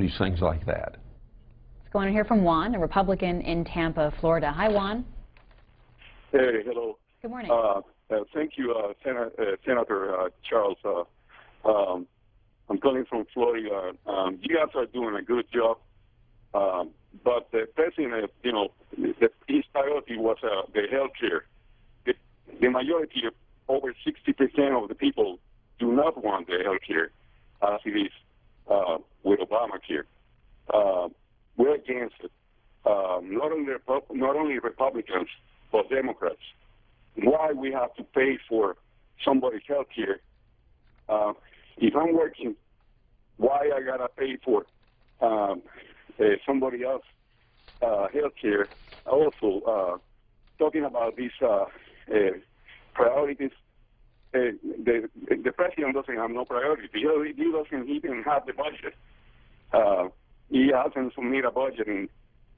these things like that. Let's go on and hear from Juan, a Republican in Tampa, Florida. Hi, Juan. Hey, hello. Good morning. Thank you, Senator Charles. I'm calling from Florida. You guys are doing a good job, but the president, his priority was the health care. The majority, over 60% of the people, do not want the health care as it is with Obamacare. We're against it. Not only Republicans, but Democrats. Why we have to pay for somebody's health care? If I'm working, why I gotta pay for somebody else's health care? Also, talking about these priorities, the president doesn't have no priority. He doesn't even have the budget. He hasn't submitted a budget in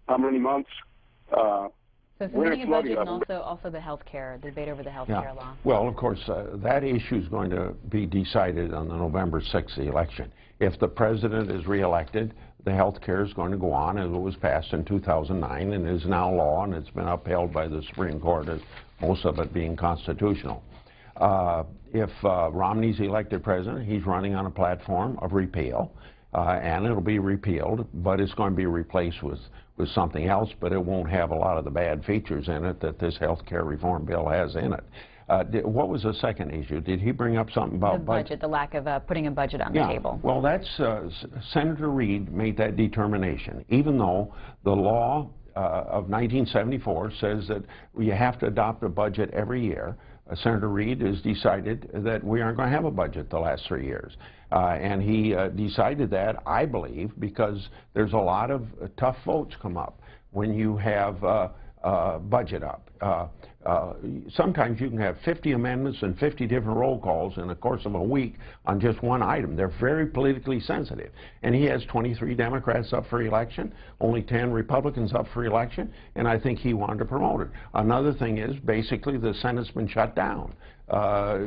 how many months? So submitting a budget and also the health care, the debate over the health care law. Well, of course, that issue is going to be decided on the November 6th election. If the president is reelected, the health care is going to go on as it was passed in 2009 and is now law, and it's been upheld by the Supreme Court, as most of it being constitutional. If Romney's elected president, he's running on a platform of repeal, and it'll be repealed, but it's going to be replaced with something else, but it won't have a lot of the bad features in it that this health care reform bill has in it. What was the second issue? Did he bring up something about the budget, the lack of putting a budget on the table? Well, that's Senator Reid made that determination, even though the law of 1974 says that you have to adopt a budget every year. Senator Reid has decided that we aren't going to have a budget the last 3 years. And he decided that, I believe, because there's a lot of tough votes come up when you have budget up. Sometimes you can have 50 amendments and 50 different roll calls in the course of a week on just one item. They're very politically sensitive. And he has 23 Democrats up for election, only 10 Republicans up for election, and I think he wanted to promote it. Another thing is, basically, the Senate's been shut down.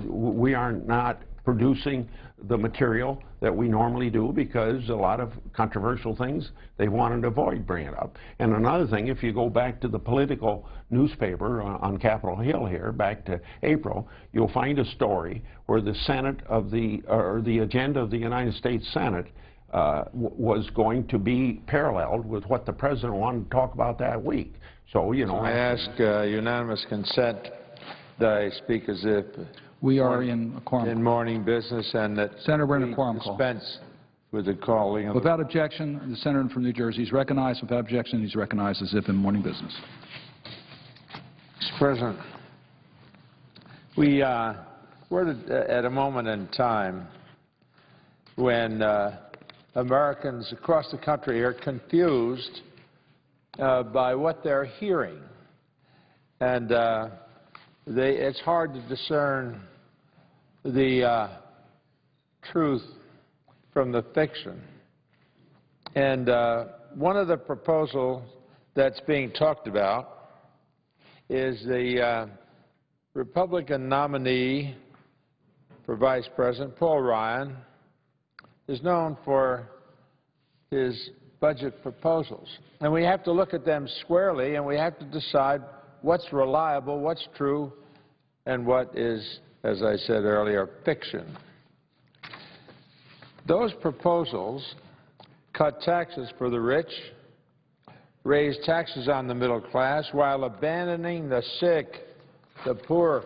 We are not producing the material that we normally do because a lot of controversial things they wanted to avoid bringing up. And another thing, if you go back to the political newspaper on Capitol Hill here, back to April, you'll find a story where the Senate of the agenda of the United States Senate was going to be paralleled with what the president wanted to talk about that week. So, you know. I ask unanimous consent that I speak as if we are in a quorum. In morning business, and that Senator, we're in a quorum dispense with the calling. Without objection, the senator from New Jersey is recognized. Without objection, he's recognized as if in morning business. Mr. President, we're at a moment in time when Americans across the country are confused by what they're hearing, and it's hard to discern the truth from the fiction. And one of the proposals that's being talked about is the Republican nominee for Vice President, Paul Ryan, is known for his budget proposals. And we have to look at them squarely, and we have to decide what's reliable, what's true, and what is, as I said earlier, fiction. Those proposals cut taxes for the rich, raise taxes on the middle class, while abandoning the sick, the poor,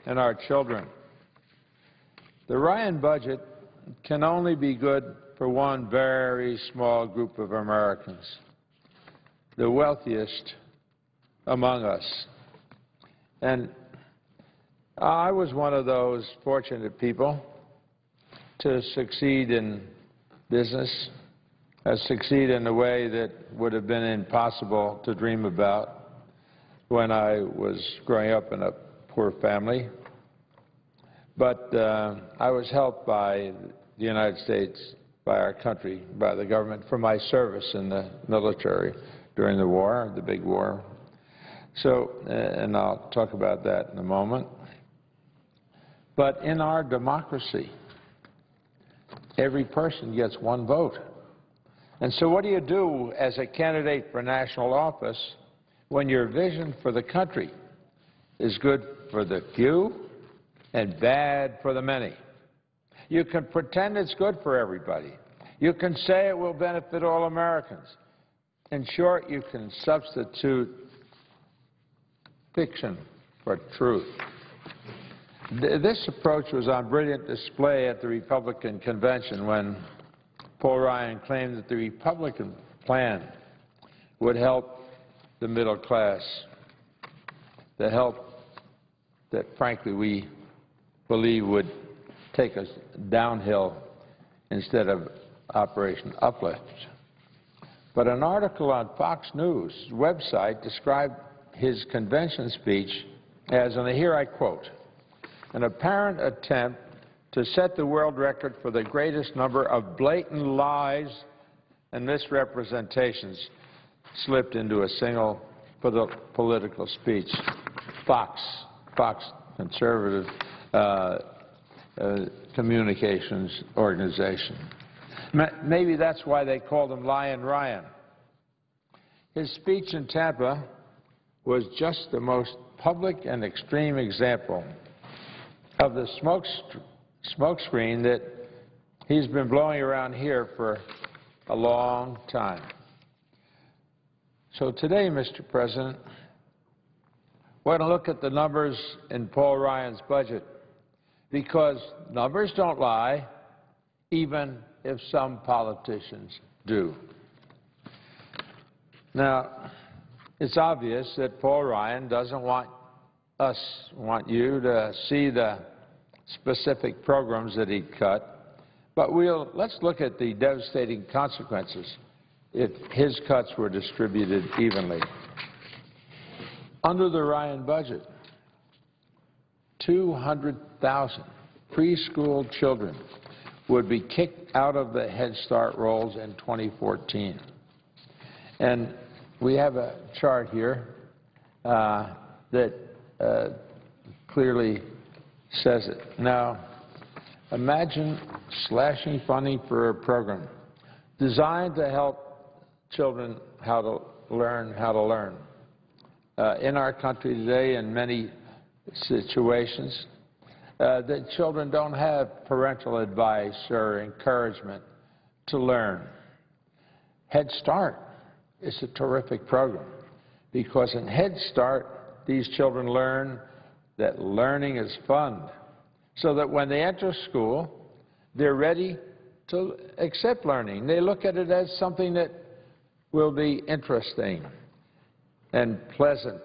and our children. The Ryan budget can only be good for one very small group of Americans, the wealthiest among us. And I was one of those fortunate people to succeed in business, succeed in a way that would have been impossible to dream about when I was growing up in a poor family. But I was helped by the United States, by our country, by the government, for my service in the military during the war, the big war. So, and I'll talk about that in a moment. But in our democracy, every person gets one vote. And so what do you do as a candidate for national office when your vision for the country is good for the few and bad for the many? You can pretend it's good for everybody. You can say it will benefit all Americans. In short, you can substitute fiction for truth. This approach was on brilliant display at the Republican convention when Paul Ryan claimed that the Republican plan would help the middle class, the help that, frankly, we believe would take us downhill instead of Operation Uplift. But an article on Fox News website described his convention speech as, and here I quote, an apparent attempt to set the world record for the greatest number of blatant lies and misrepresentations slipped into a single political speech. Fox conservative communications organization. Maybe that's why they called him Lion Ryan. His speech in Tampa was just the most public and extreme example of the smokescreen that he's been blowing around here for a long time. So today, Mr. President, we're going to look at the numbers in Paul Ryan's budget, because numbers don't lie, even if some politicians do. Now, it's obvious that Paul Ryan doesn't want you to see the specific programs that he cut, but let's look at the devastating consequences if his cuts were distributed evenly. Under the Ryan budget, 200,000 preschool children would be kicked out of the Head Start rolls in 2014. And we have a chart here that clearly says it. Now, imagine slashing funding for a program designed to help children how to learn. In our country today, in many situations, that children don't have parental advice or encouragement to learn. Head Start is a terrific program, because in Head Start, these children learn that learning is fun, so that when they enter school, they're ready to accept learning. They look at it as something that will be interesting and pleasant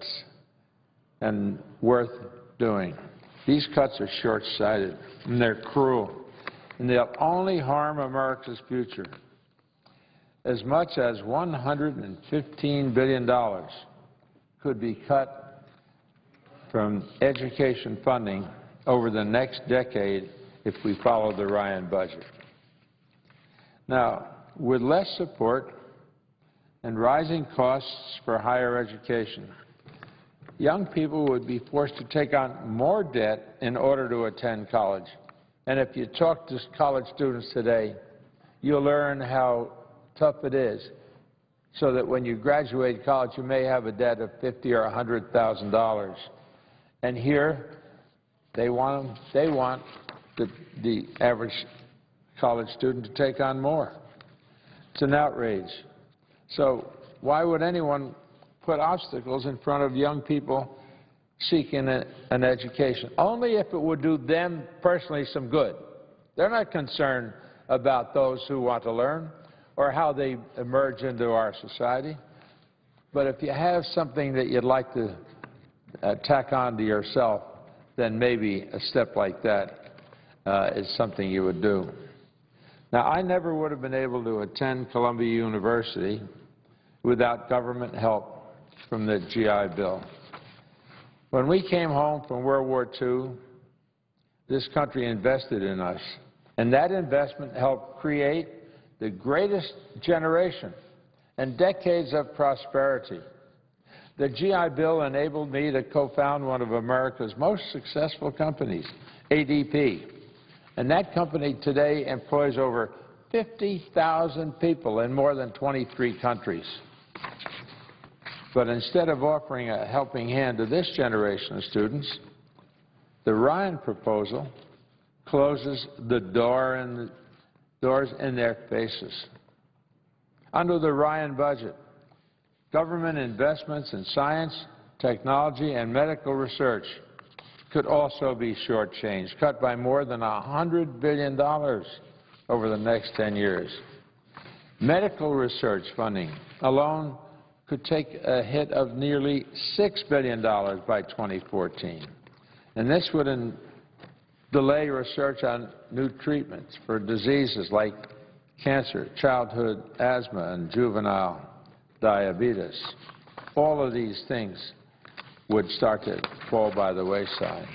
and worth doing. These cuts are short-sighted, and they're cruel, and they'll only harm America's future. As much as $115 billion could be cut from education funding over the next decade if we follow the Ryan budget. Now, with less support and rising costs for higher education, young people would be forced to take on more debt in order to attend college. And if you talk to college students today, you'll learn how tough it is, so that when you graduate college, you may have a debt of $50,000 or $100,000. And here, they want the average college student to take on more. It's an outrage. So why would anyone put obstacles in front of young people seeking an education? Only if it would do them personally some good. They're not concerned about those who want to learn or how they emerge into our society. But if you have something that you'd like to tack on to yourself, then maybe a step like that is something you would do. Now, I never would have been able to attend Columbia University without government help from the GI Bill. When we came home from World War II, this country invested in us, and that investment helped create the greatest generation and decades of prosperity. The GI Bill enabled me to co-found one of America's most successful companies, ADP. And that company today employs over 50,000 people in more than 23 countries. But instead of offering a helping hand to this generation of students, the Ryan proposal closes the doors in their faces. Under the Ryan budget, government investments in science, technology, and medical research could also be shortchanged, cut by more than $100 billion over the next 10 years. Medical research funding alone could take a hit of nearly $6 billion by 2014. And this would delay research on new treatments for diseases like cancer, childhood asthma, and juvenile diabetes. All of these things would start to fall by the wayside.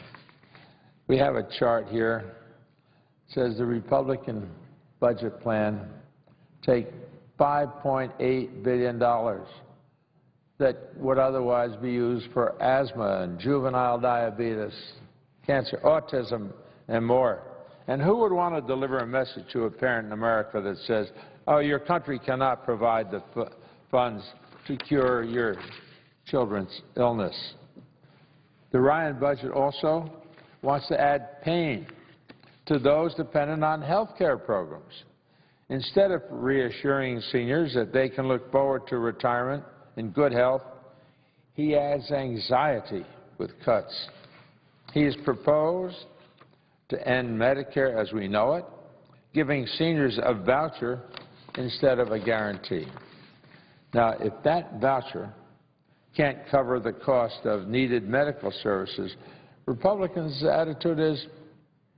We have a chart here. It says the Republican budget plan take $5.8 billion that would otherwise be used for asthma and juvenile diabetes, cancer, autism, and more. And who would want to deliver a message to a parent in America that says, oh, your country cannot provide the funds to cure your children's illness? The Ryan budget also wants to add pain to those dependent on health care programs. Instead of reassuring seniors that they can look forward to retirement in good health, he adds anxiety with cuts. He has proposed to end Medicare as we know it, giving seniors a voucher instead of a guarantee. Now, if that voucher can't cover the cost of needed medical services, Republicans' attitude is,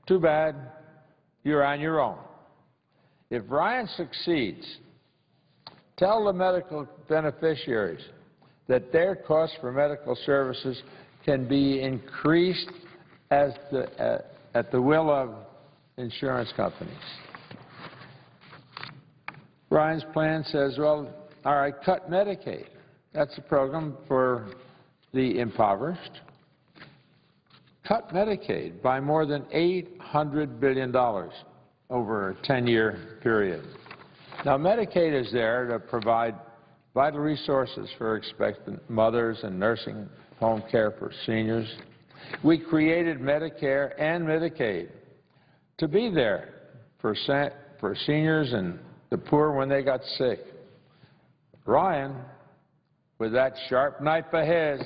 too bad, you're on your own. If Ryan succeeds, tell the medical beneficiaries that their costs for medical services can be increased at the will of insurance companies. Ryan's plan says, well, all right, cut Medicaid. That's a program for the impoverished. Cut Medicaid by more than $800 billion over a 10-year period. Now, Medicaid is there to provide vital resources for expectant mothers and nursing home care for seniors. We created Medicare and Medicaid to be there for seniors and the poor when they got sick. Ryan, with that sharp knife of his,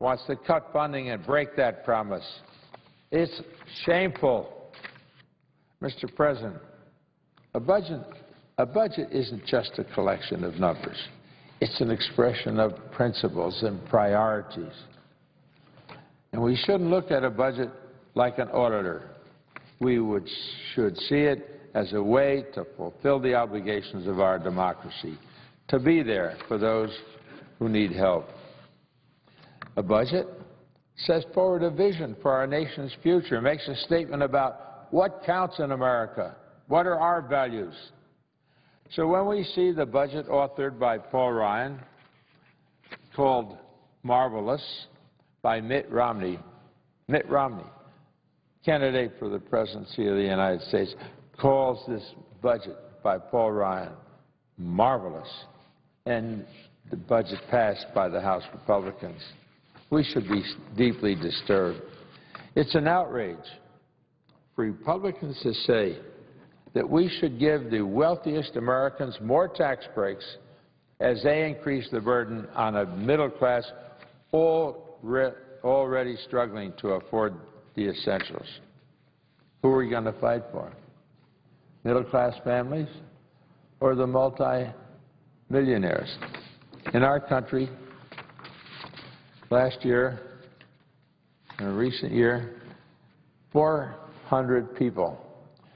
wants to cut funding and break that promise. It's shameful. Mr. President, a budget isn't just a collection of numbers. It's an expression of principles and priorities. And we shouldn't look at a budget like an auditor. We should see it as a way to fulfill the obligations of our democracy, to be there for those who need help. A budget sets forward a vision for our nation's future, makes a statement about what counts in America, what are our values. So when we see the budget authored by Paul Ryan, called Marvelous, by Mitt Romney, candidate for the presidency of the United States, calls this budget by Paul Ryan marvelous, and the budget passed by the House Republicans. We should be deeply disturbed. It's an outrage for Republicans to say that we should give the wealthiest Americans more tax breaks as they increase the burden on a middle class already struggling to afford the essentials. Who are we going to fight for? Middle-class families or the multi-millionaires? In our country, last year, in a recent year, 400 people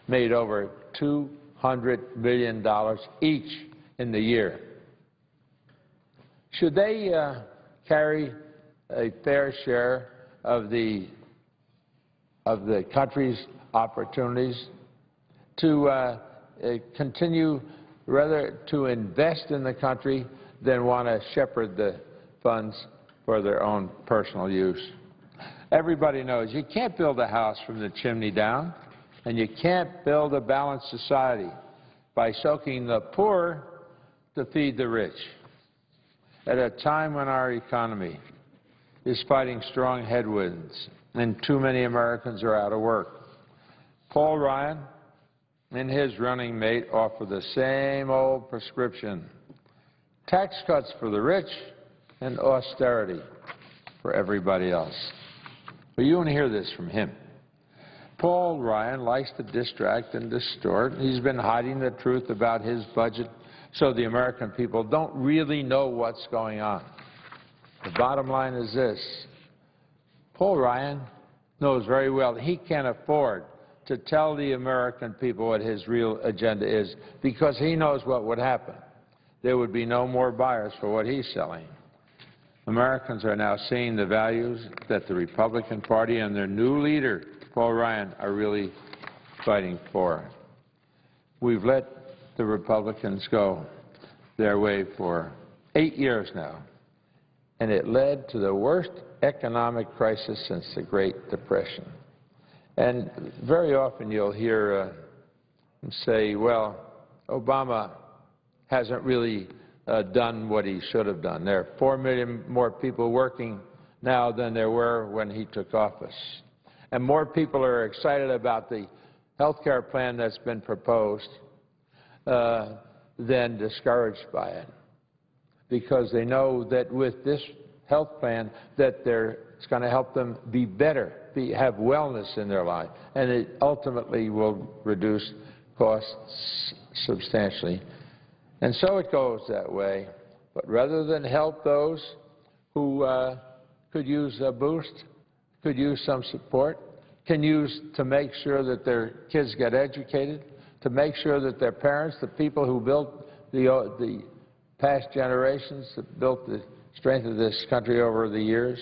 made over $200 million each in the year. Should they carry a fair share of the country's opportunities to continue rather to invest in the country than want to shepherd the funds for their own personal use? Everybody knows you can't build a house from the chimney down, and you can't build a balanced society by soaking the poor to feed the rich at a time when our economy is fighting strong headwinds and too many Americans are out of work. Paul Ryan and his running mate offer the same old prescription: tax cuts for the rich and austerity for everybody else. But you want to hear this from him. Paul Ryan likes to distract and distort. He's been hiding the truth about his budget so the American people don't really know what's going on. The bottom line is this: Paul Ryan knows very well he can't afford to tell the American people what his real agenda is, because he knows what would happen. There would be no more buyers for what he's selling. Americans are now seeing the values that the Republican Party and their new leader, Paul Ryan, are really fighting for. We've let the Republicans go their way for 8 years now, and it led to the worst economic crisis since the Great Depression. And very often you'll hear say, well, Obama hasn't really done what he should have done. There are 4 million more people working now than there were when he took office. And more people are excited about the health care plan that's been proposed than discouraged by it, because they know that with this health plan that it's going to help them be better, have wellness in their life, and it ultimately will reduce costs substantially. And so it goes that way. But rather than help those who could use a boost, could use some support, can use to make sure that their kids get educated, to make sure that their parents, the people who built the past generations, that built the strength of this country over the years,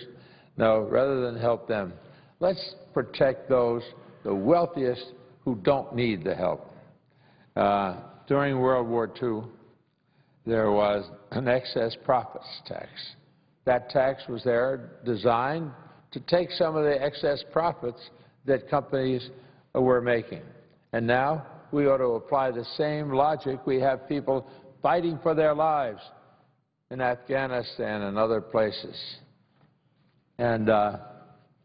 no, rather than help them, let's protect those, the wealthiest, who don't need the help. During World War II, there was an excess profits tax. That tax was there designed to take some of the excess profits that companies were making. And now we ought to apply the same logic. We have people fighting for their lives in Afghanistan and other places. And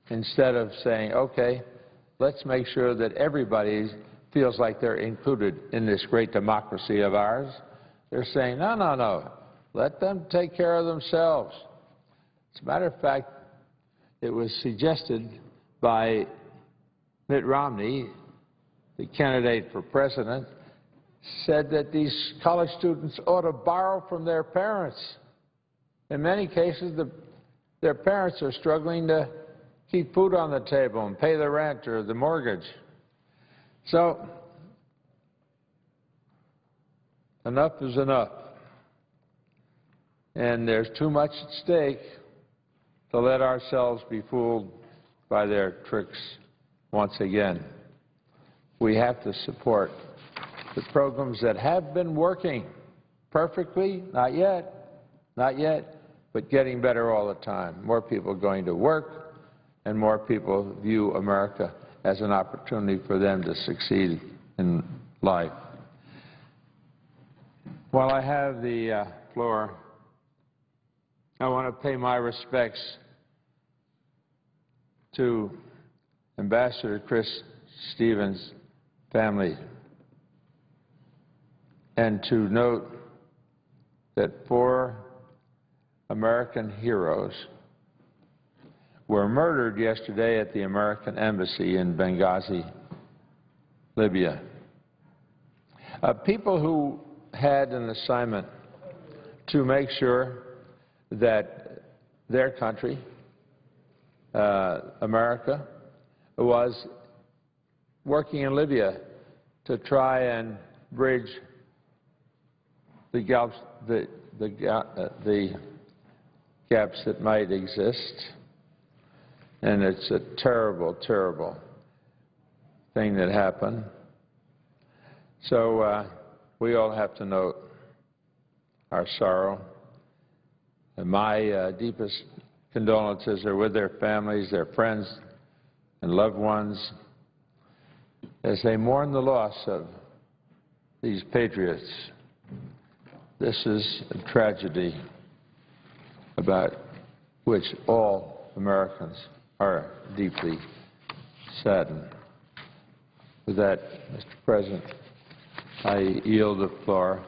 instead of saying, okay, let's make sure that everybody feels like they're included in this great democracy of ours, they're saying, no, no, no, let them take care of themselves. As a matter of fact, it was suggested by Mitt Romney, the candidate for president, said that these college students ought to borrow from their parents. In many cases, their parents are struggling to keep food on the table and pay the rent or the mortgage. So, enough is enough. And there's too much at stake to let ourselves be fooled by their tricks once again. We have to support the programs that have been working perfectly, not yet, but getting better all the time. More people going to work, and more people view America as an opportunity for them to succeed in life. While I have the floor, I want to pay my respects to Ambassador Chris Stevens' family, and to note that 4 American heroes were murdered yesterday at the American Embassy in Benghazi, Libya. People who had an assignment to make sure that their country, America, was working in Libya to try and bridge the gaps that might exist. And it's a terrible, terrible thing that happened. So we all have to note our sorrow. And my deepest condolences are with their families, their friends, and loved ones as they mourn the loss of these patriots. This is a tragedy about which all Americans are deeply saddened. With that, Mr. President, I yield the floor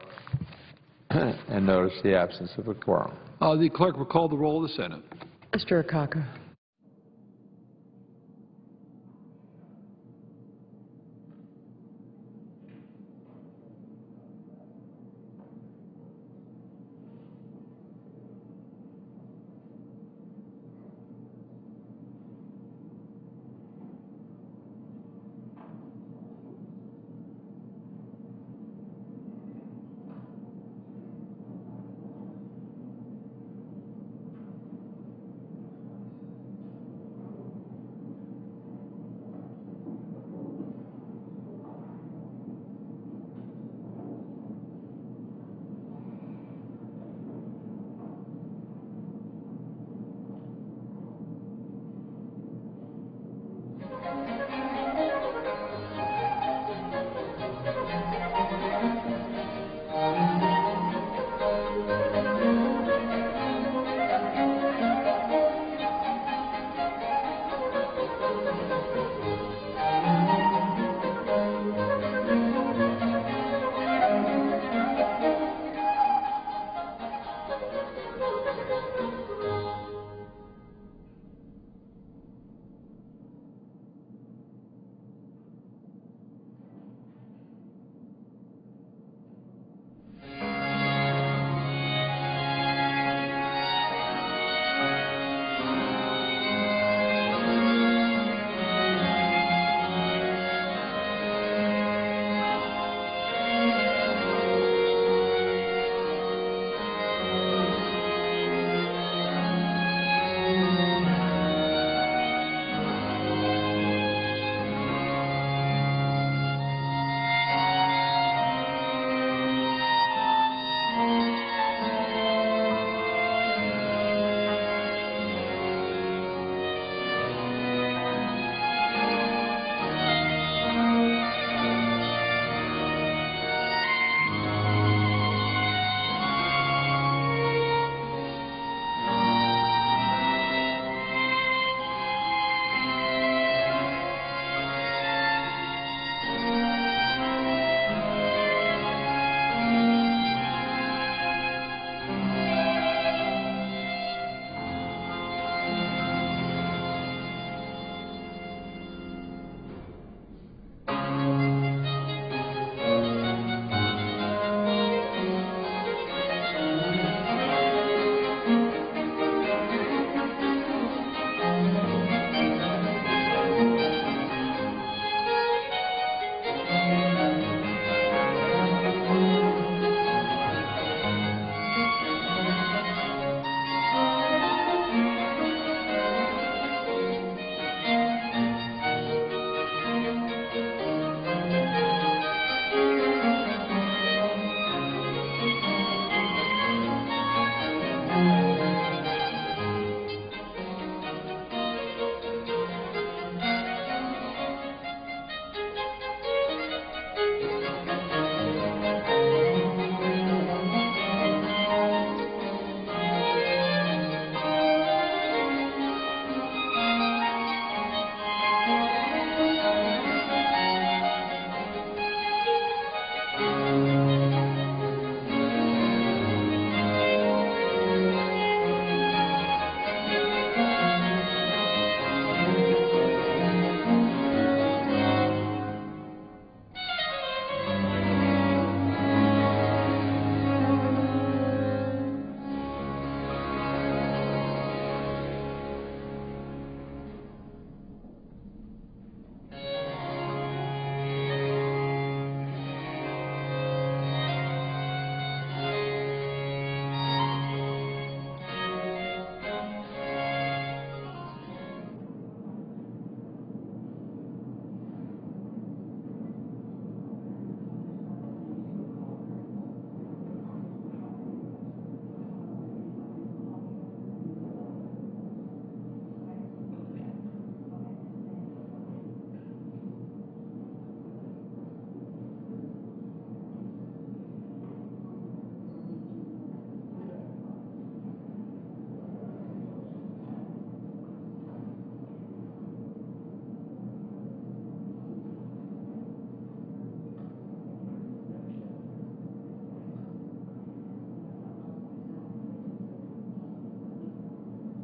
and notice the absence of a quorum. The clerk will call the roll of the Senate. Mr. Akaka.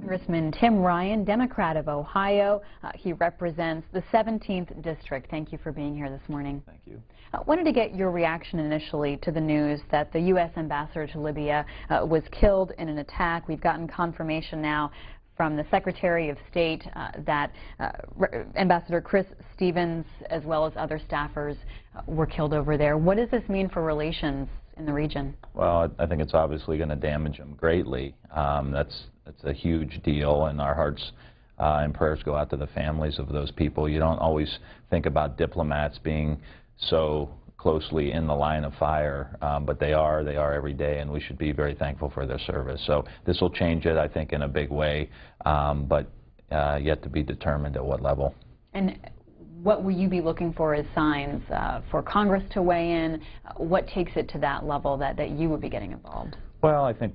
Congressman Tim Ryan, Democrat of Ohio. He represents the 17th District. Thank you for being here this morning. Thank you. Wanted to get your reaction initially to the news that the U.S. ambassador to Libya was killed in an attack. We've gotten confirmation now from the Secretary of State that Ambassador Chris Stevens, as well as other staffers, were killed over there. What does this mean for relations in the region? Well, I think it's obviously going to damage them greatly. That's a huge deal, and our hearts and prayers go out to the families of those people. You don't always think about diplomats being so closely in the line of fire, but they are every day, and we should be very thankful for their service. So this will change it, I think, in a big way, but yet to be determined at what level. And what will you be looking for as signs for Congress to weigh in? What takes it to that level that you would be getting involved? Well, I think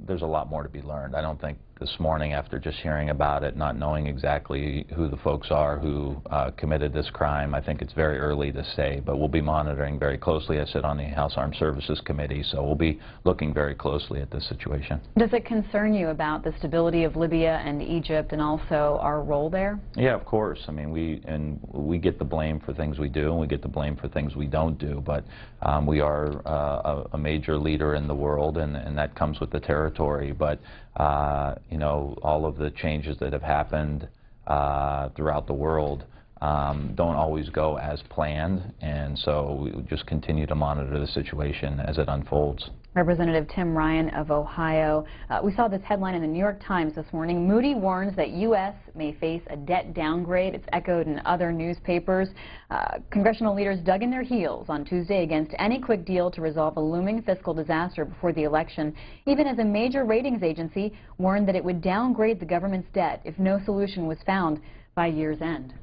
there's a lot more to be learned. I don't think this morning, after just hearing about it, not knowing exactly who the folks are who committed this crime, I think it's very early to say, but we'll be monitoring very closely. I sit on the House Armed Services Committee, so we'll be looking very closely at this situation. Does it concern you about the stability of Libya and Egypt and also our role there? Yeah, of course. I mean, we get the blame for things we do, and we get the blame for things we don't do, but we are a major leader in the world, and that comes with the territory. But you know, all of the changes that have happened throughout the world don't always go as planned, and so we just continue to monitor the situation as it unfolds. Representative Tim Ryan of Ohio. We saw this headline in the New York Times this morning. Moody warns that U.S. may face a debt downgrade. It's echoed in other newspapers. Congressional leaders dug in their heels on Tuesday against any quick deal to resolve a looming fiscal disaster before the election, even as a major ratings agency warned that it would downgrade the government's debt if no solution was found by year's end.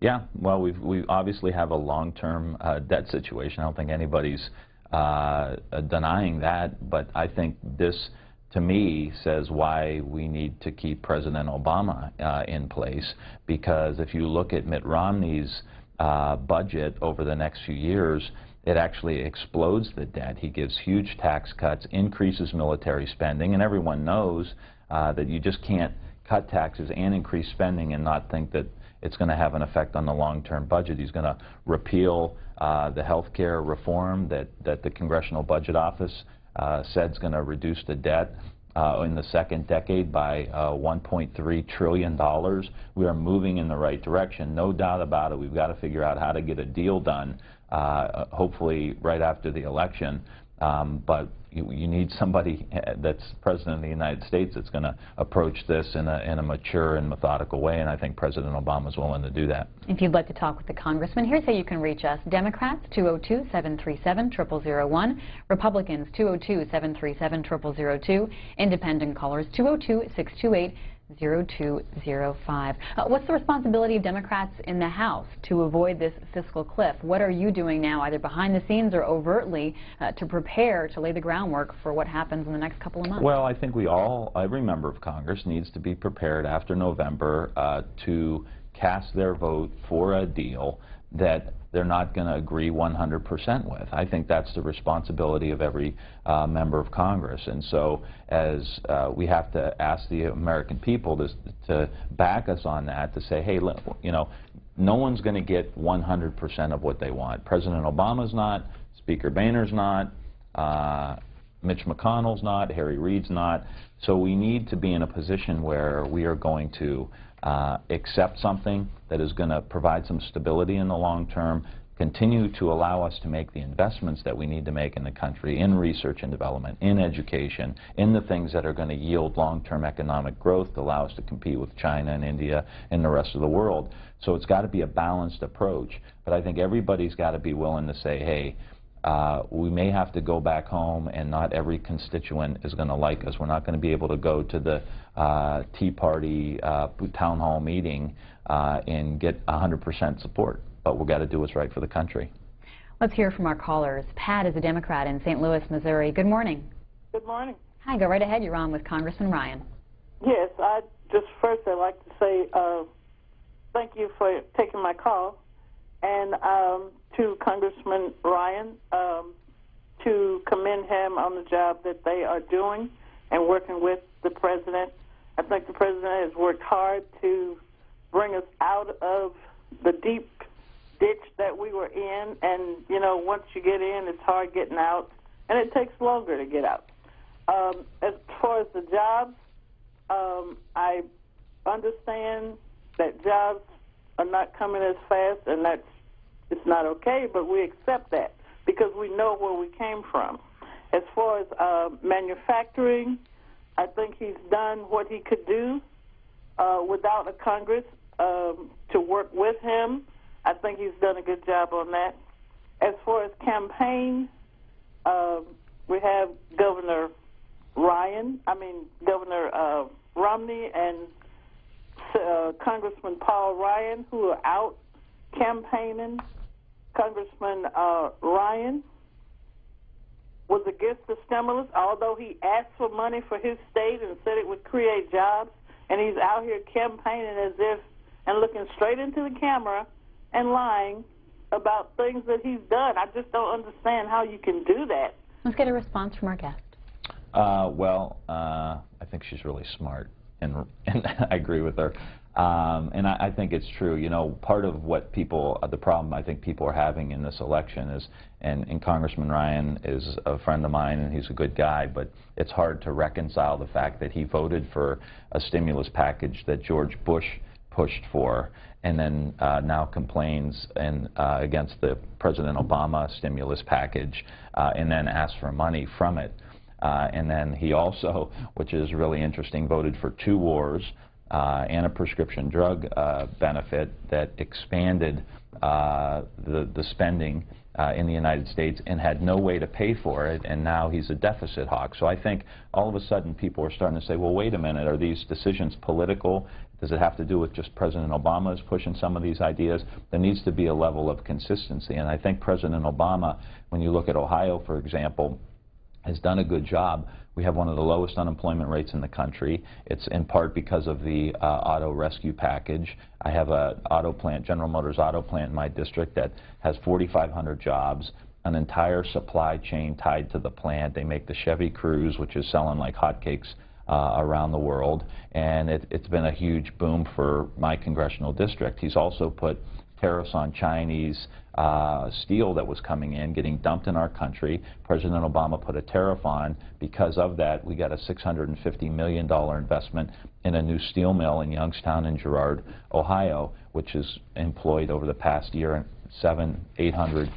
Yeah, well, we obviously have a long-term debt situation. I don't think anybody's denying that, but I think this, to me, says why we need to keep President Obama in place, because if you look at Mitt Romney's budget over the next few years, it actually explodes the debt. He gives huge tax cuts, increases military spending, and everyone knows that you just can't cut taxes and increase spending and not think that it's going to have an effect on the long-term budget. He's going to repeal the health care reform that the Congressional Budget Office said is going to reduce the debt in the second decade by $1.3 trillion. We are moving in the right direction, no doubt about it. We've got to figure out how to get a deal done, hopefully right after the election. But you need somebody that's President of the United States that's going to approach this in a mature and methodical way, and I think President Obama is willing to do that. If you'd like to talk with the Congressman, here's how you can reach us. Democrats, 202-737-0001. Republicans, 202-737-0002. Independent callers, 202-628-0205. What's the responsibility of Democrats in the House to avoid this fiscal cliff? What are you doing now, either behind the scenes or overtly, to prepare to lay the groundwork for what happens in the next couple of months? Well, I think every member of Congress needs to be prepared after November to cast their vote for a deal that they're not going to agree 100% with. I think that's the responsibility of every member of Congress. And so as we have to ask the American people to back us on that, to say, hey, you know, no one's going to get 100% of what they want. President Obama's not, Speaker Boehner's not, Mitch McConnell's not, Harry Reid's not. So we need to be in a position where we are going to accept something that is going to provide some stability in the long term, continue to allow us to make the investments that we need to make in the country, in research and development, in education, in the things that are going to yield long-term economic growth to allow us to compete with China and India and the rest of the world. So it's got to be a balanced approach, but I think everybody's got to be willing to say, hey, we may have to go back home, and not every constituent is going to like us. We're not going to be able to go to the Tea Party town hall meeting and get 100% support, but we've got to do what's right for the country. Let's hear from our callers. Pat is a Democrat in St. Louis, Missouri. Good morning. Good morning. Hi, go right ahead. You're on with Congressman Ryan. Yes, first I'd like to say thank you for taking my call. And to Congressman Ryan, to commend him on the job that they are doing and working with the President I think the president has worked hard to bring us out of the deep ditch that we were in. And, you know, once you get in, it's hard getting out, and it takes longer to get out. As far as the jobs, I understand that jobs are not coming as fast, and it's not okay, but we accept that because we know where we came from. As far as manufacturing, I think he's done what he could do without a Congress to work with him. I think he's done a good job on that. As far as campaign, we have Governor Romney and Congressman Paul Ryan, who are out campaigning. Congressman Ryan was against the stimulus, although he asked for money for his state and said it would create jobs, and he's out here campaigning as if and looking straight into the camera and lying about things that he's done. I just don't understand how you can do that. Let's get a response from our guest. I think she's really smart, and I agree with her. And I think it's true. You know, part of what the problem I think people are having in this election is, and Congressman Ryan is a friend of mine and he's a good guy, but it's hard to reconcile the fact that he voted for a stimulus package that George Bush pushed for, and then now complains against the President Obama stimulus package, and then asks for money from it. And then he also, which is really interesting, voted for 2 wars and a prescription drug benefit that expanded the spending in the United States and had no way to pay for it, and now he's a deficit hawk. So I think all of a sudden people are starting to say, well, wait a minute, are these decisions political? Does it have to do with just President Obama's pushing some of these ideas? There needs to be a level of consistency, and I think President Obama, when you look at Ohio, for example, has done a good job. We have one of the lowest unemployment rates in the country. It's in part because of the auto rescue package. I have a auto plant, General Motors auto plant in my district that has 4,500 jobs, an entire supply chain tied to the plant. They make the Chevy Cruze, which is selling like hotcakes around the world, and it's been a huge boom for my congressional district. He's also put tariffs on Chinese steel that was coming in, getting dumped in our country. President Obama put a tariff on. Because of that, we got a $650 million investment in a new steel mill in Youngstown and Girard, Ohio, which has employed over the past year 700-800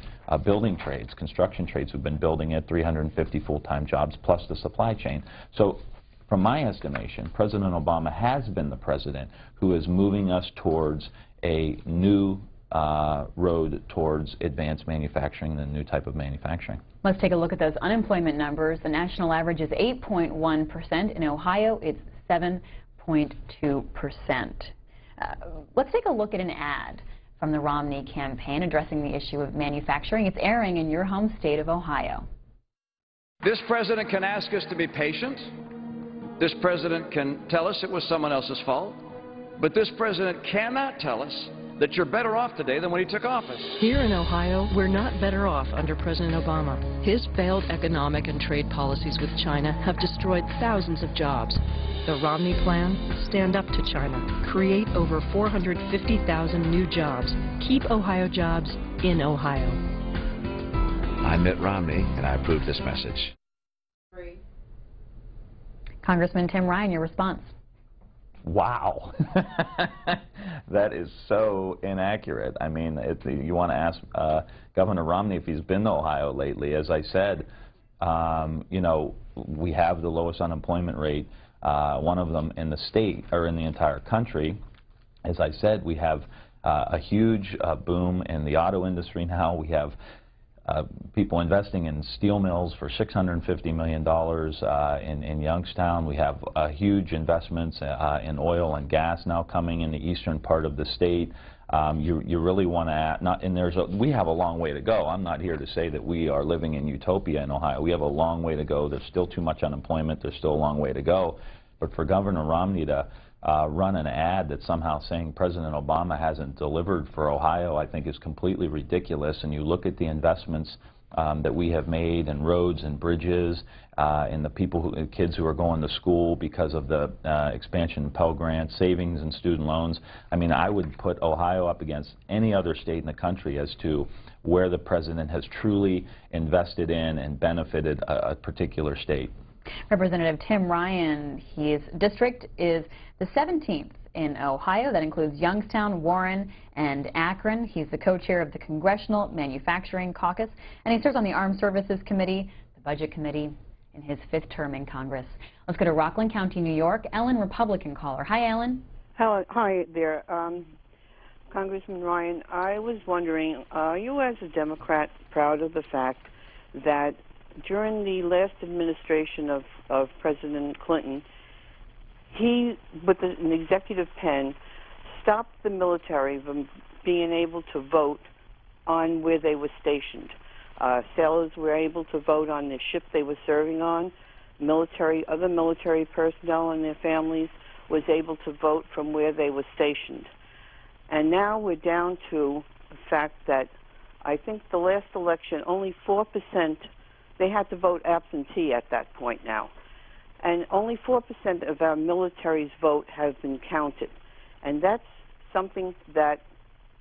building trades, construction trades who've been building it, 350 full-time jobs, plus the supply chain. So from my estimation, President Obama has been the president who is moving us towards a new road towards advanced manufacturing and a new type of manufacturing. Let's take a look at those unemployment numbers. The national average is 8.1%. In Ohio, it's 7.2%. Let's take a look at an ad from the Romney campaign addressing the issue of manufacturing. It's airing in your home state of Ohio. This president can ask us to be patient. This president can tell us it was someone else's fault. But this president cannot tell us that you're better off today than when he took office. Here in Ohio, we're not better off under President Obama. His failed economic and trade policies with China have destroyed thousands of jobs. The Romney plan, stand up to China, create over 450,000 new jobs, keep Ohio jobs in Ohio. I'm Mitt Romney, and I approve this message. Congressman Tim Ryan, your response. Wow. That is so inaccurate. I mean, you want to ask Governor Romney if he's been to Ohio lately. As I said, you know, we have the lowest unemployment rate, one of them in the state or in the entire country. As I said, we have a huge boom in the auto industry now. We have people investing in steel mills for $650 million in Youngstown. We have huge investments in oil and gas now coming in the eastern part of the state. You really want to we have a long way to go. I'm not here to say that we are living in utopia in Ohio. We have a long way to go. There's still too much unemployment. There's still a long way to go. But for Governor Romney to run an ad that's somehow saying President Obama hasn't delivered for Ohio, I think is completely ridiculous. And you look at the investments that we have made, and roads and bridges, and the kids who are going to school because of the expansion of Pell Grants, savings and student loans. I mean, I would put Ohio up against any other state in the country as to where the president has truly invested in and benefited a particular state. Representative Tim Ryan, his district is the 17th in Ohio. That includes Youngstown, Warren, and Akron. He's the co-chair of the Congressional Manufacturing Caucus, and he serves on the Armed Services Committee, the Budget Committee, in his 5th term in Congress. Let's go to Rockland County, New York. Ellen, Republican caller. Hi, Ellen. Hi there. Congressman Ryan, I was wondering, are you as a Democrat proud of the fact that during the last administration of President Clinton, he, with an executive pen, stopped the military from being able to vote on where they were stationed? Sailors were able to vote on the ship they were serving on. Other military personnel and their families was able to vote from where they were stationed. And now we're down to the fact that I think the last election, only 4%, they had to vote absentee at that point now. And only 4% of our military's vote has been counted. And that's something that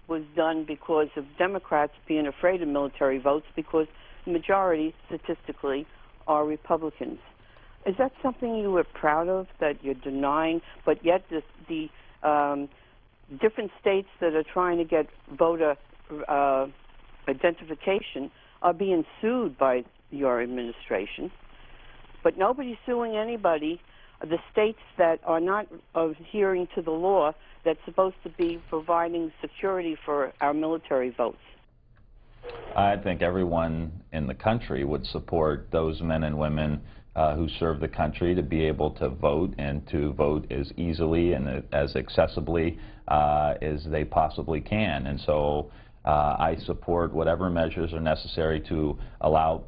was done because of Democrats being afraid of military votes, because the majority, statistically, are Republicans. Is that something you were proud of, that you're denying, but yet the different states that are trying to get voter identification are being sued by your administration, but nobody's suing anybody? The states that are not adhering to the law that's supposed to be providing security for our military votes. I think everyone in the country would support those men and women who serve the country to be able to vote, and to vote as easily and as accessibly as they possibly can. And so I support whatever measures are necessary to allow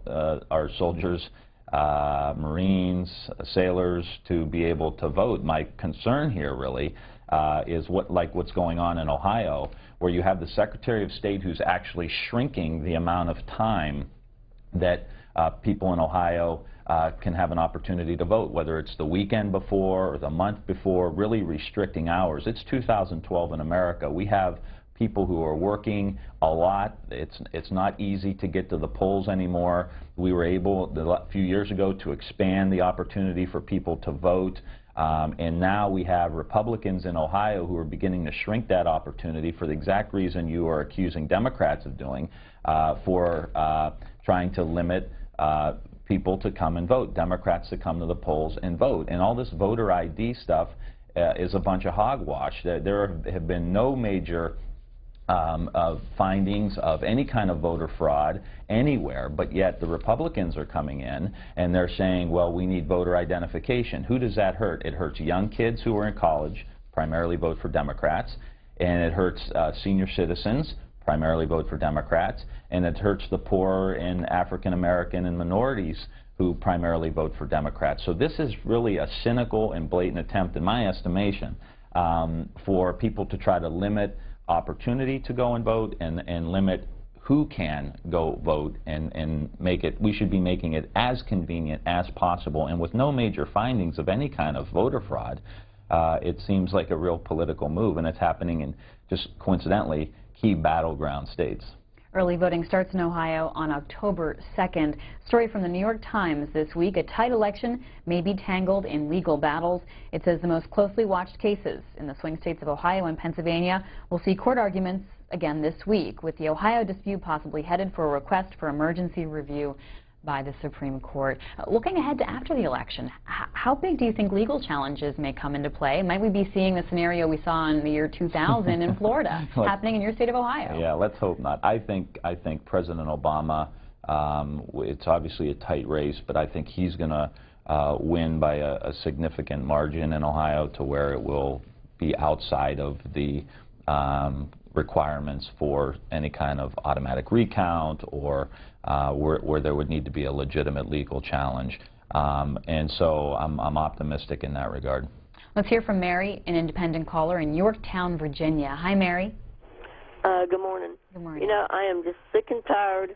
our soldiers, Marines, sailors to be able to vote. My concern here really is what's going on in Ohio, where you have the Secretary of State who's actually shrinking the amount of time that people in Ohio can have an opportunity to vote, whether it's the weekend before or the month before, really restricting hours. It's 2012 in America. We have people who are working a lot. It's not easy to get to the polls anymore. We were able a few years ago to expand the opportunity for people to vote, and now we have Republicans in Ohio who are beginning to shrink that opportunity for the exact reason you are accusing Democrats of doing, for trying to limit people to come and vote, Democrats to come to the polls and vote. And all this voter ID stuff is a bunch of hogwash. There have been no major findings of any kind of voter fraud anywhere, but yet the Republicans are coming in and they're saying, well, we need voter identification. Who does that hurt? It hurts young kids who are in college, primarily vote for Democrats, and it hurts senior citizens, primarily vote for Democrats, and it hurts the poor and African American and minorities who primarily vote for Democrats. So this is really a cynical and blatant attempt, in my estimation, for people to try to limit opportunity to go and vote, and limit who can go vote, and make it, we should be making it as convenient as possible. And with no major findings of any kind of voter fraud, it seems like a real political move, and it's happening in, just coincidentally, key battleground states. Early voting starts in Ohio on October 2nd. Story from the New York Times this week: a tight election may be tangled in legal battles. It says the most closely watched cases in the swing states of Ohio and Pennsylvania will see court arguments again this week, with the Ohio dispute possibly headed for a request for emergency review by the Supreme Court. Looking ahead to after the election, how big do you think legal challenges may come into play? Might we be seeing the scenario we saw in the year 2000 in Florida happening in your state of Ohio? Yeah, let's hope not. I think President Obama, it's obviously a tight race, but I think he's going to win by a significant margin in Ohio, to where it will be outside of the requirements for any kind of automatic recount, or where there would need to be a legitimate legal challenge. And so I'm optimistic in that regard. Let's hear from Mary, an independent caller in Yorktown, Virginia. Hi, Mary. Good morning. Good morning. You know, I am just sick and tired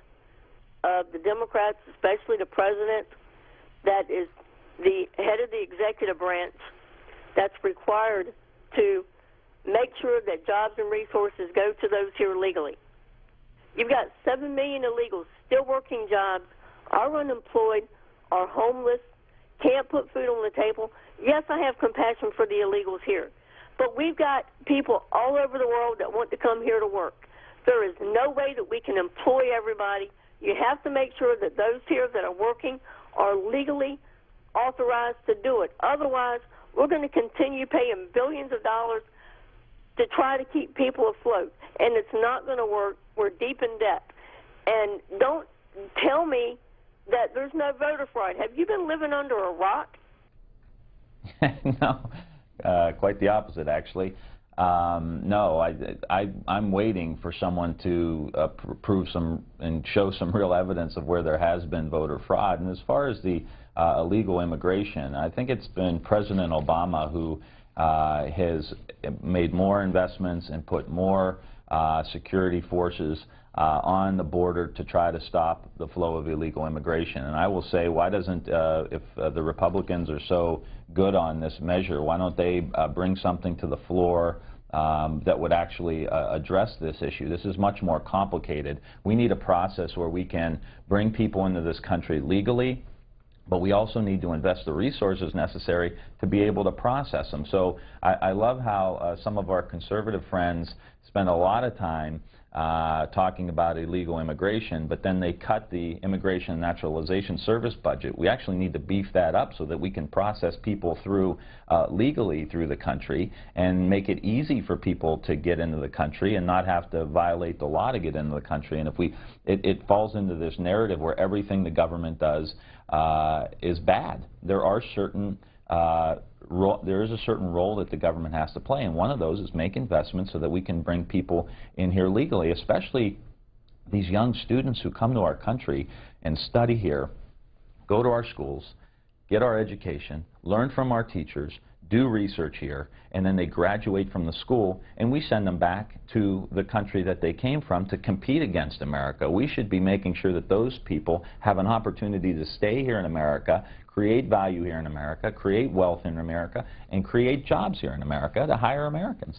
of the Democrats, especially the president, that is the head of the executive branch, that's required to make sure that jobs and resources go to those here legally. You've got 7 million illegals still working jobs, are unemployed, are homeless, can't put food on the table. Yes, I have compassion for the illegals here, but we've got people all over the world that want to come here to work. There is no way that we can employ everybody. You have to make sure that those here that are working are legally authorized to do it. Otherwise, we're going to continue paying billions of dollars to try to keep people afloat, and it's not going to work. We're deep in debt. And don't tell me that there's no voter fraud. Have you been living under a rock? No, quite the opposite, actually. No, I'm waiting for someone to prove some and show some real evidence of where there has been voter fraud. And as far as the illegal immigration, I think it's been President Obama who has made more investments and put more security forces on the border to try to stop the flow of illegal immigration. And I will say, why doesn't, if the Republicans are so good on this measure, why don't they bring something to the floor that would actually address this issue? This is much more complicated. We need a process where we can bring people into this country legally, but we also need to invest the resources necessary to be able to process them. So I love how some of our conservative friends spend a lot of time talking about illegal immigration, but then they cut the Immigration and Naturalization Service budget. We actually need to beef that up so that we can process people through legally through the country and make it easy for people to get into the country and not have to violate the law to get into the country. And if it falls into this narrative where everything the government does is bad. There are certain there is a certain role that the government has to play, and one of those is make investments so that we can bring people in here legally, especially these young students who come to our country and study here, go to our schools, get our education, learn from our teachers, do research here, and then they graduate from the school, and we send them back to the country that they came from to compete against America. We should be making sure that those people have an opportunity to stay here in America, create value here in America, create wealth in America, and create jobs here in America to hire Americans.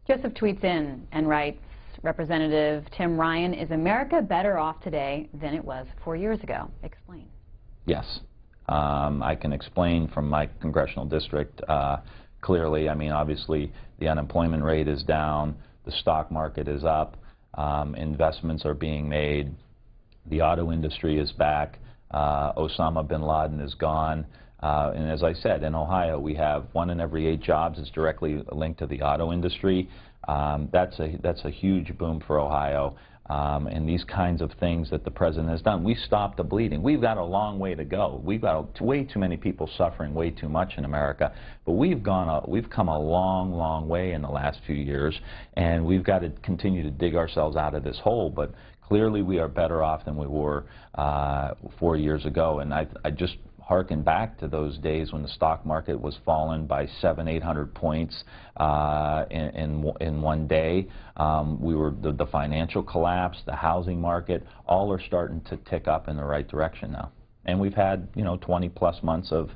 Joseph tweets in and writes, Representative Tim Ryan, is America better off today than it was 4 years ago? Explain. Yes. I can explain from my congressional district clearly. I mean, obviously, the unemployment rate is down, the stock market is up, investments are being made, the auto industry is back, Osama bin Laden is gone, and as I said, in Ohio, we have 1 in every 8 jobs is directly linked to the auto industry. That's a huge boom for Ohio. And these kinds of things that the president has done. We stopped the bleeding. We've got a long way to go. We've got way too many people suffering way too much in America. But we've come a long, long way in the last few years, and we've got to continue to dig ourselves out of this hole. But clearly we are better off than we were 4 years ago. And I just harken back to those days when the stock market was fallen by 700-800 points in one day. The financial collapse, the housing market, all are starting to tick up in the right direction now. And we've had 20+ months of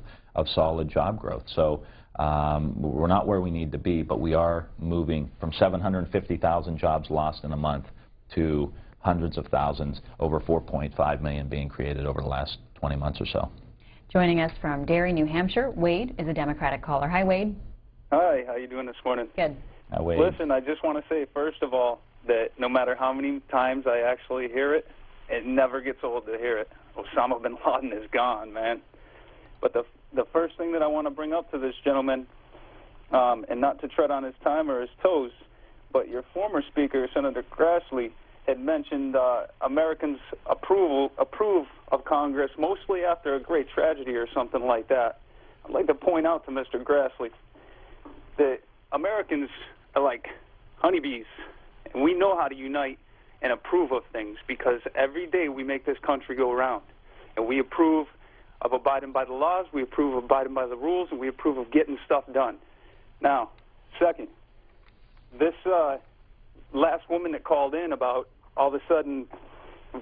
solid job growth. So we're not where we need to be, but we are moving from 750,000 jobs lost in a month to hundreds of thousands, over 4.5 million being created over the last 20 months or so. Joining us from Derry, New Hampshire, Wade is a Democratic caller. Hi, Wade. Hi, how you doing this morning? Good. Hi, Wade. Listen, I just want to say, first of all, that no matter how many times I actually hear it, it never gets old to hear it. Osama bin Laden is gone, man. But the first thing that I want to bring up to this gentleman, and not to tread on his time or his toes, but your former speaker, Senator Grassley, had mentioned Americans approve of Congress mostly after a great tragedy or something like that. I'd like to point out to Mr. Grassley that Americans are like honeybees, and we know how to unite and approve of things because every day we make this country go around, and we approve of abiding by the laws, we approve of abiding by the rules, and we approve of getting stuff done. Now, second, this last woman that called in about all of a sudden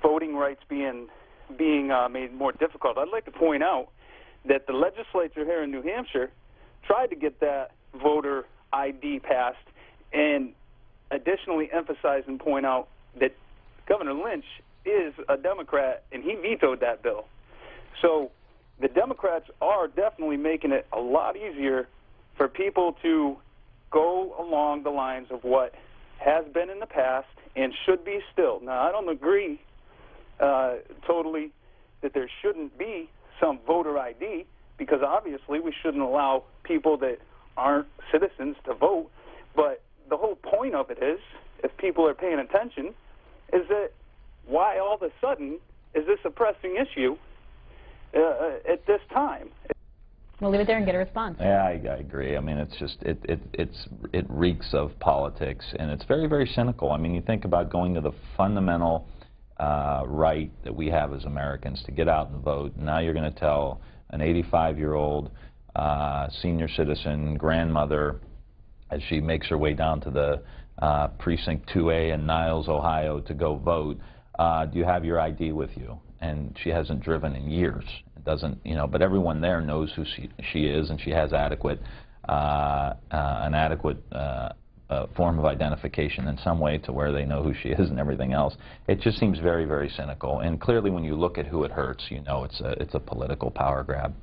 voting rights being made more difficult, I'd like to point out that the legislature here in New Hampshire tried to get that voter ID passed, and additionally emphasize and point out that Governor Lynch is a Democrat, and he vetoed that bill. So the Democrats are definitely making it a lot easier for people to go along the lines of what has been in the past and should be still. Now, I don't agree totally that there shouldn't be some voter ID, because obviously we shouldn't allow people that aren't citizens to vote. But the whole point of it is, if people are paying attention, is that why all of a sudden is this a pressing issue at this time? We'll leave it there and get a response. Yeah, I agree. I mean, it's just, it reeks of politics, and it's very, very cynical. I mean, you think about going to the fundamental right that we have as Americans to get out and vote. Now you're going to tell an 85-year-old senior citizen grandmother, as she makes her way down to the precinct 2A in Niles, Ohio, to go vote, do you have your ID with you? And she hasn't driven in years. It doesn't, you know, but everyone there knows who she is, and she has adequate, an adequate form of identification in some way to where they know who she is and everything else. It just seems very, very cynical. And clearly, when you look at who it hurts, you know it's a political power grab.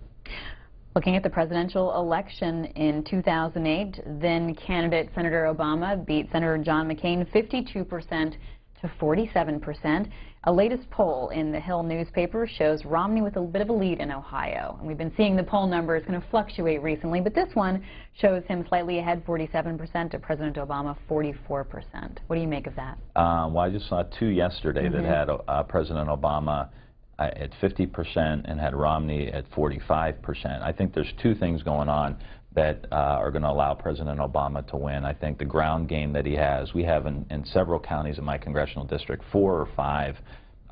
Looking at the presidential election in 2008, then candidate Senator Obama beat Senator John McCain 52% to 47%. A latest poll in the Hill newspaper shows Romney with a bit of a lead in Ohio. And we've been seeing the poll numbers kind of fluctuate recently, but this one shows him slightly ahead, 47%, to President Obama, 44%. What do you make of that? Well, I just saw two yesterday that had President Obama at 50% and had Romney at 45%. I think there's two things going on that are going to allow President Obama to win. I think the ground game that he has, we have in several counties in my congressional district 4 or 5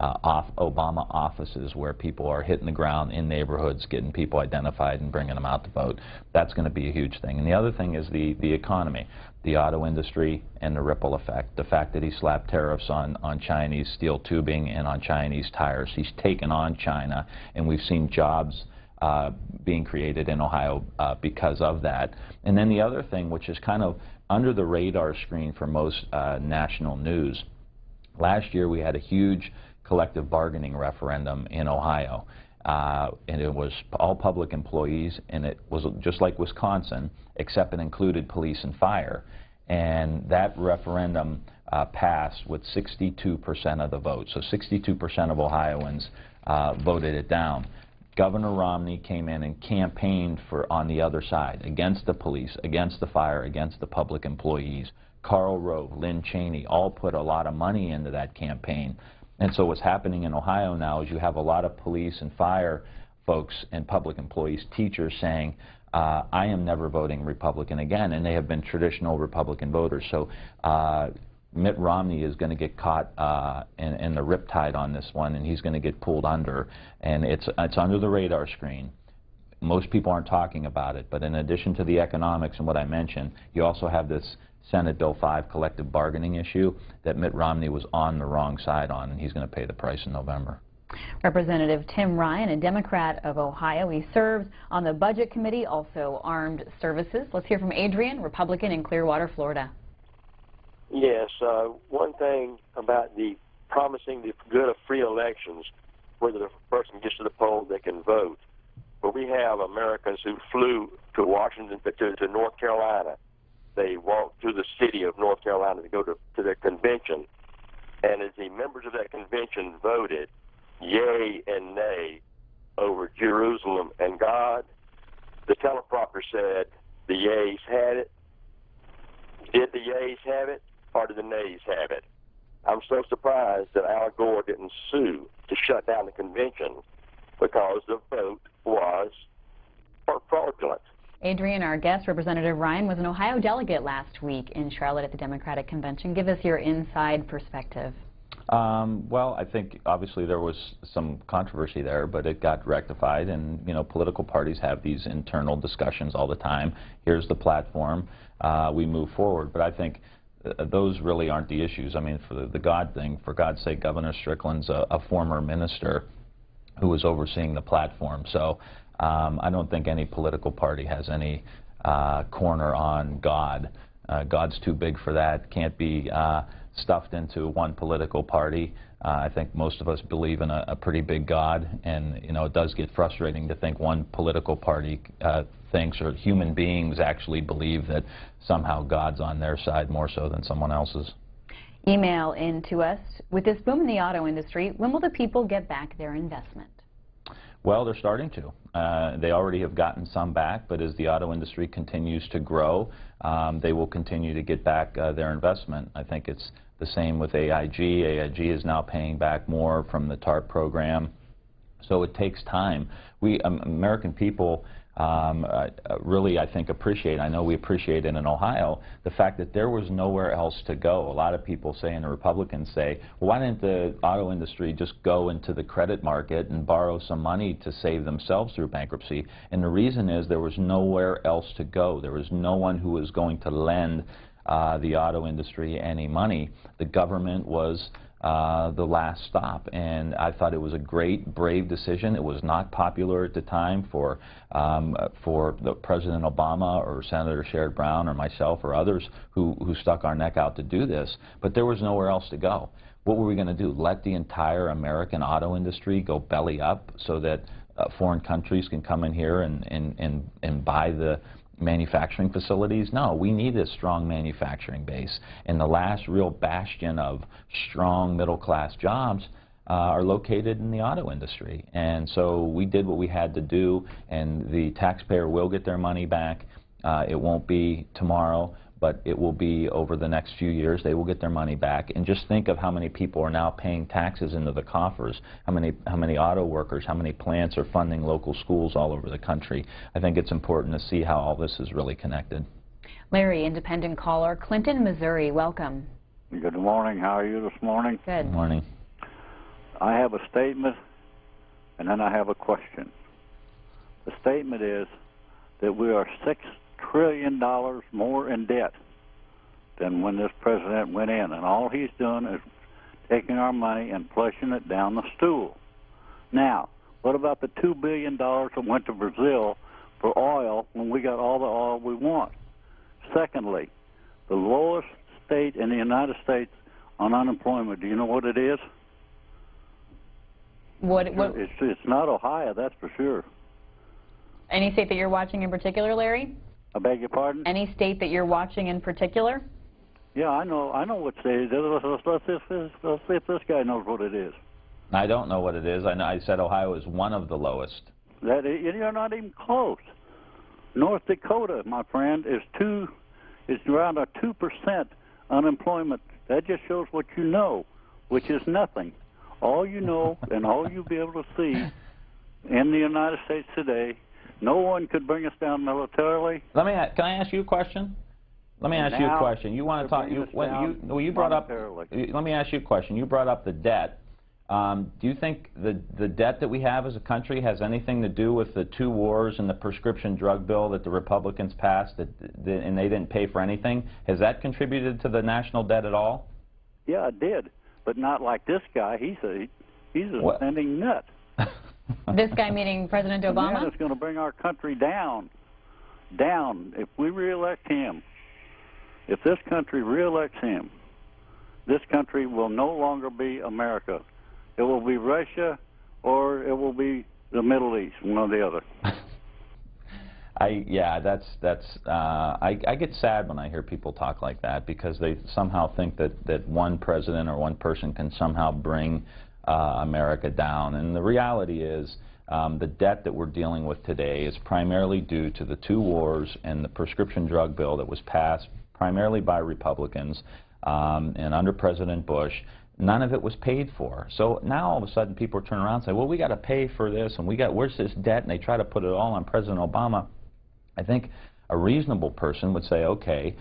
Obama offices where people are hitting the ground in neighborhoods, getting people identified and bringing them out to vote. That's going to be a huge thing. And the other thing is the economy, the auto industry, and the ripple effect. The fact that he slapped tariffs on Chinese steel tubing and on Chinese tires. He's taken on China, and we've seen jobs being created in Ohio because of that. And then the other thing, which is kind of under the radar screen for most national news, last year we had a huge collective bargaining referendum in Ohio. And it was all public employees, and it was just like Wisconsin, except it included police and fire. And that referendum passed with 62% of the vote. So 62% of Ohioans voted it down. Governor Romney came in and campaigned for on the other side, against the police, against the fire, against the public employees. Karl Rove, Lynn Cheney, all put a lot of money into that campaign. And so what's happening in Ohio now is you have a lot of police and fire folks and public employees, teachers saying, I am never voting Republican again, and they have been traditional Republican voters. So Mitt Romney is going to get caught in the riptide on this one, and he's going to get pulled under, and it's under the radar screen. Most people aren't talking about it, but in addition to the economics and what I mentioned, you also have this Senate Bill 5 collective bargaining issue that Mitt Romney was on the wrong side on, and he's going to pay the price in November. Representative Tim Ryan, a Democrat of Ohio. He serves on the Budget Committee, also Armed Services. Let's hear from Adrian, Republican in Clearwater, Florida. Yes, one thing about the promising the good of free elections, whether the person gets to the poll, they can vote. But we have Americans who flew to Washington, to North Carolina. They walked to the city of North Carolina to go to their convention. And as the members of that convention voted yea and nay over Jerusalem and God, the teleprompter said the yeas had it. Did the yeas have it, or did the nays have it? I'm so surprised that Al Gore didn't sue to shut down the convention because the vote was fraudulent. Adrian, our guest, Representative Ryan, was an Ohio delegate last week in Charlotte at the Democratic Convention. Give us your inside perspective. Well, I think obviously there was some controversy there, but it got rectified, and you know, political parties have these internal discussions all the time. Here's the platform, we move forward. But I think those really aren't the issues. I mean, for the God thing, for God's sake, Governor Strickland's a former minister who was overseeing the platform. So I don't think any political party has any corner on God. God's too big for that. Can't be stuffed into one political party. I think most of us believe in a pretty big God, and you know, it does get frustrating to think one political party thinks, or human beings actually believe, that somehow God's on their side more so than someone else's. Email in to us. With this boom in the auto industry, when will the people get back their investment? Well, they're starting to. They already have gotten some back, but as the auto industry continues to grow, they will continue to get back their investment. I think it's the same with AIG. AIG is now paying back more from the TARP program. So it takes time. We, American people, really, I think, appreciate, I know we appreciate it in Ohio, the fact that there was nowhere else to go. A lot of people say, and the Republicans say, well, why didn't the auto industry just go into the credit market and borrow some money to save themselves through bankruptcy? And the reason is there was nowhere else to go. There was no one who was going to lend the auto industry any money. The government was the last stop, and I thought it was a great, brave decision. It was not popular at the time for President Obama or Senator Sherrod Brown or myself or others who stuck our neck out to do this, but there was nowhere else to go. What were we going to do? Let the entire American auto industry go belly up so that foreign countries can come in here and buy the manufacturing facilities? No, we need a strong manufacturing base, and the last real bastion of strong middle-class jobs are located in the auto industry. And so we did what we had to do, and the taxpayer will get their money back. It won't be tomorrow, but it will be over the next few years. They will get their money back. And just think of how many people are now paying taxes into the coffers, how many auto workers, how many plants are funding local schools all over the country. I think it's important to see how all this is really connected. Larry, independent caller, Clinton, Missouri, welcome. Good morning. How are you this morning? Good morning. I have a statement, and then I have a question. The statement is that we are $6 trillion more in debt than when this president went in, and all he's done is taking our money and flushing it down the stool. Now, what about the $2 billion that went to Brazil for oil when we got all the oil we want? Secondly, the lowest state in the United States on unemployment, do you know what it is? It's not Ohio, that's for sure. Any state that you're watching in particular, Larry? I beg your pardon? Any state that you're watching in particular? Yeah, I know what state it is. Let's see if this guy knows what it is. I don't know what it is. I said Ohio is one of the lowest. You're not even close. North Dakota, my friend, is around a 2% unemployment. That just shows what you know, which is nothing. All you know and all you'll be able to see in the United States today, no one could bring us down militarily. Can I ask you a question? Let me ask you a question. You want to talk? You brought up. Let me ask you a question. You brought up the debt. Do you think the debt that we have as a country has anything to do with the 2 wars and the prescription drug bill that the Republicans passed, and they didn't pay for anything? Has that contributed to the national debt at all? Yeah, it did, but not like this guy. He's a spending nut. This guy meaning President Obama? It's going to bring our country down. If we reelect him, if this country reelects him, this country will no longer be America. It will be Russia or it will be the Middle East, one or the other. I get sad when I hear people talk like that, because they somehow think that one president or one person can somehow bring America down. And the reality is the debt that we're dealing with today is primarily due to the 2 wars and the prescription drug bill that was passed primarily by Republicans and under President Bush. None of it was paid for. So now all of a sudden people turn around and say, well, we got to pay for this, and where's this debt? And they try to put it all on President Obama. I think a reasonable person would say, okay,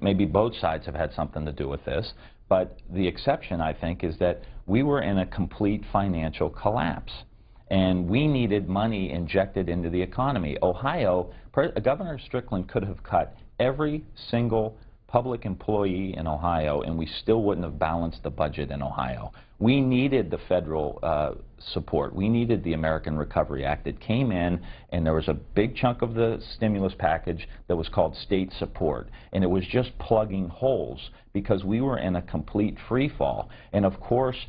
maybe both sides have had something to do with this, but the exception, I think, is that we were in a complete financial collapse, and we needed money injected into the economy. Ohio, Governor Strickland could have cut every single public employee in Ohio, and we still wouldn't have balanced the budget in Ohio. We needed the federal support. We needed the American Recovery Act. It came in, and there was a big chunk of the stimulus package that was called state support, and it was just plugging holes because we were in a complete free fall. And of course,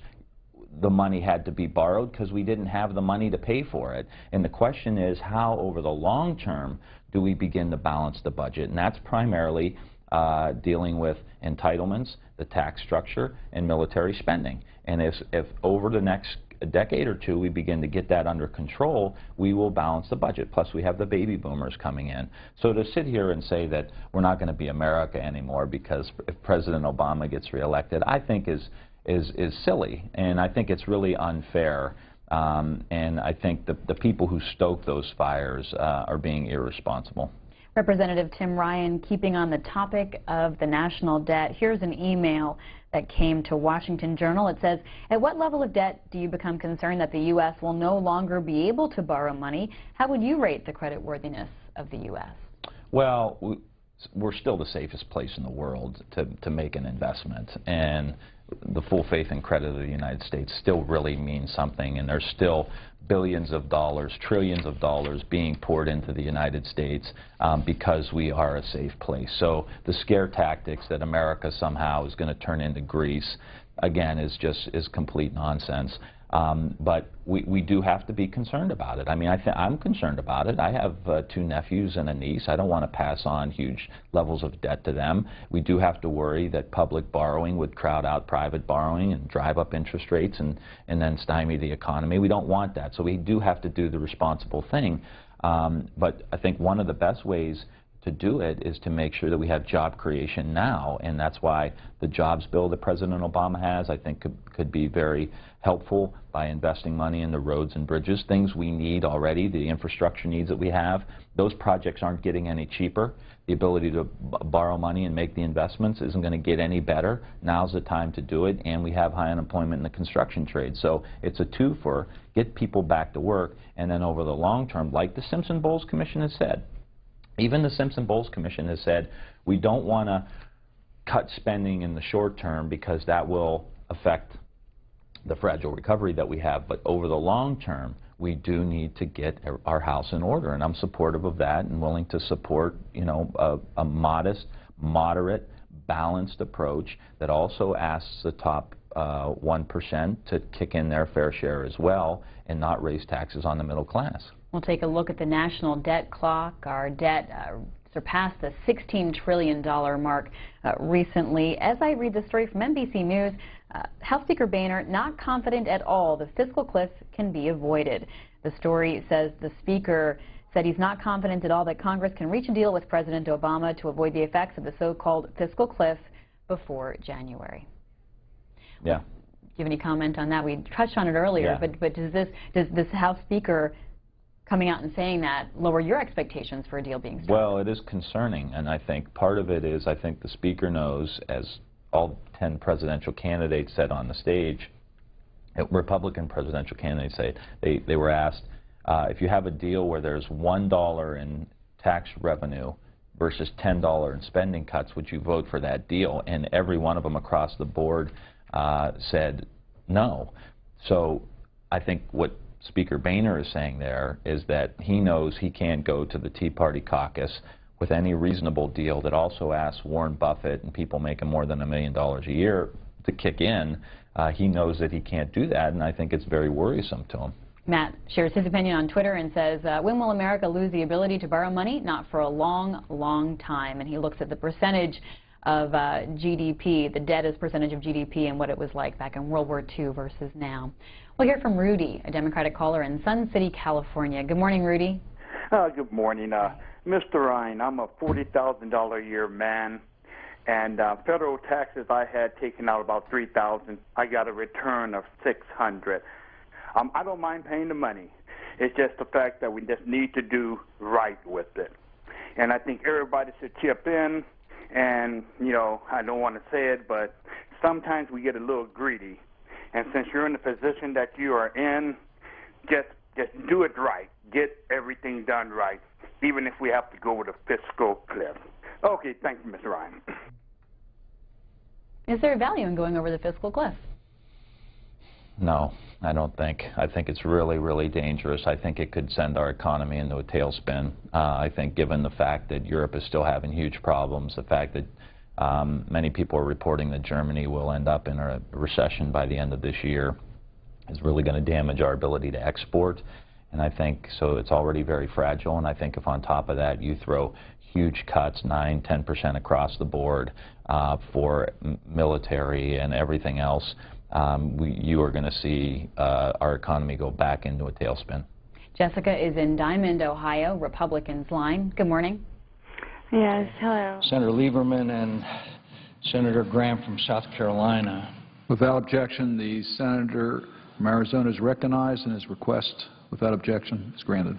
the money had to be borrowed because we didn't have the money to pay for it. And the question is, how over the long term do we begin to balance the budget? And that's primarily dealing with entitlements, the tax structure, and military spending. And if over the next decade or two we begin to get that under control, we will balance the budget. Plus we have the baby boomers coming in. So to sit here and say that we're not going to be America anymore because if President Obama gets reelected, I think is silly, and I think it's really unfair, and I think the people who stoke those fires are being irresponsible. Representative Tim Ryan, keeping on the topic of the national debt, here's an email that came to Washington Journal. It says, at what level of debt do you become concerned that the U.S. will no longer be able to borrow money? How would you rate the creditworthiness of the U.S.? Well, we're still the safest place in the world to make an investment, and the full faith and credit of the United States still really means something, and there's still billions of dollars, trillions of dollars being poured into the United States because we are a safe place. So the scare tactics that America somehow is going to turn into Greece, again, is complete nonsense. But we do have to be concerned about it. I mean, I'm concerned about it. I have 2 nephews and a niece. I don't want to pass on huge levels of debt to them. We do have to worry that public borrowing would crowd out private borrowing and drive up interest rates and then stymie the economy. We don't want that. So we do have to do the responsible thing. But I think one of the best ways to do it is to make sure that we have job creation now, and that's why the jobs bill that President Obama has, I think, could be very helpful by investing money in the roads and bridges, things we need already, the infrastructure needs that we have. Those projects aren't getting any cheaper. The ability to borrow money and make the investments isn't going to get any better. Now's the time to do it, and we have high unemployment in the construction trade. So it's a twofer, get people back to work, and then over the long term, like the Simpson-Bowles Commission has said, even the Simpson-Bowles Commission has said, we don't want to cut spending in the short term because that will affect the fragile recovery that we have. But over the long term, we do need to get our house in order. And I'm supportive of that and willing to support, you know, a modest, moderate, balanced approach that also asks the top 1% to kick in their fair share as well and not raise taxes on the middle class. We'll take a look at the national debt clock. Our debt surpassed the $16 trillion mark recently. As I read the story from NBC News, House Speaker Boehner not confident at all the fiscal cliff can be avoided. The story says the Speaker said he's not confident at all that Congress can reach a deal with President Obama to avoid the effects of the so-called fiscal cliff before January. Yeah. Do you have any comment on that? We touched on it earlier, yeah. but does this House Speaker coming out and saying that lower your expectations for a deal being struck? Well, it is concerning, and I think part of it is I think the Speaker knows, as all 10 presidential candidates said on the stage, Republican presidential candidates say, they were asked, if you have a deal where there's $1 in tax revenue versus $10 in spending cuts, would you vote for that deal? And every one of them across the board said no. So I think what Speaker Boehner is saying there is that he knows he can't go to the Tea Party caucus with any reasonable deal that also asks Warren Buffett and people making more than $1 million a year to kick in. He knows that he can't do that, and I think it's very worrisome to him. Matt shares his opinion on Twitter and says, when will America lose the ability to borrow money? Not for a long, long time. And he looks at the percentage of GDP, the debt as percentage of GDP, and what it was like back in World War II versus now. We'll hear from Rudy, a Democratic caller in Sun City, California. Good morning, Rudy. Good morning. Mr. Ryan, I'm a $40,000 a year man, and federal taxes I had taken out about $3,000. I got a return of $600. I don't mind paying the money. It's just the fact that we just need to do right with it. And I think everybody should chip in, and, you know, I don't want to say it, but sometimes we get a little greedy. And since you're in the position that you are in, just do it right. Get everything done right, even if we have to go with a fiscal cliff. Okay, thank you, Mr. Ryan. Is there value in going over the fiscal cliff? No, I don't think. I think it's really, really dangerous. I think it could send our economy into a tailspin. I think given the fact that Europe is still having huge problems, the fact that many people are reporting that Germany will end up in a recession by the end of this year is really going to damage our ability to export. And I think, so it's already very fragile, and I think if on top of that you throw huge cuts, 9–10% across the board for military and everything else, you are going to see our economy go back into a tailspin. Jessica is in Diamond, Ohio, Republicans line. Good morning. Yes, hello. Senator Lieberman and Senator Graham from South Carolina. Without objection, the senator from Arizona is recognized, and his request without objection is granted.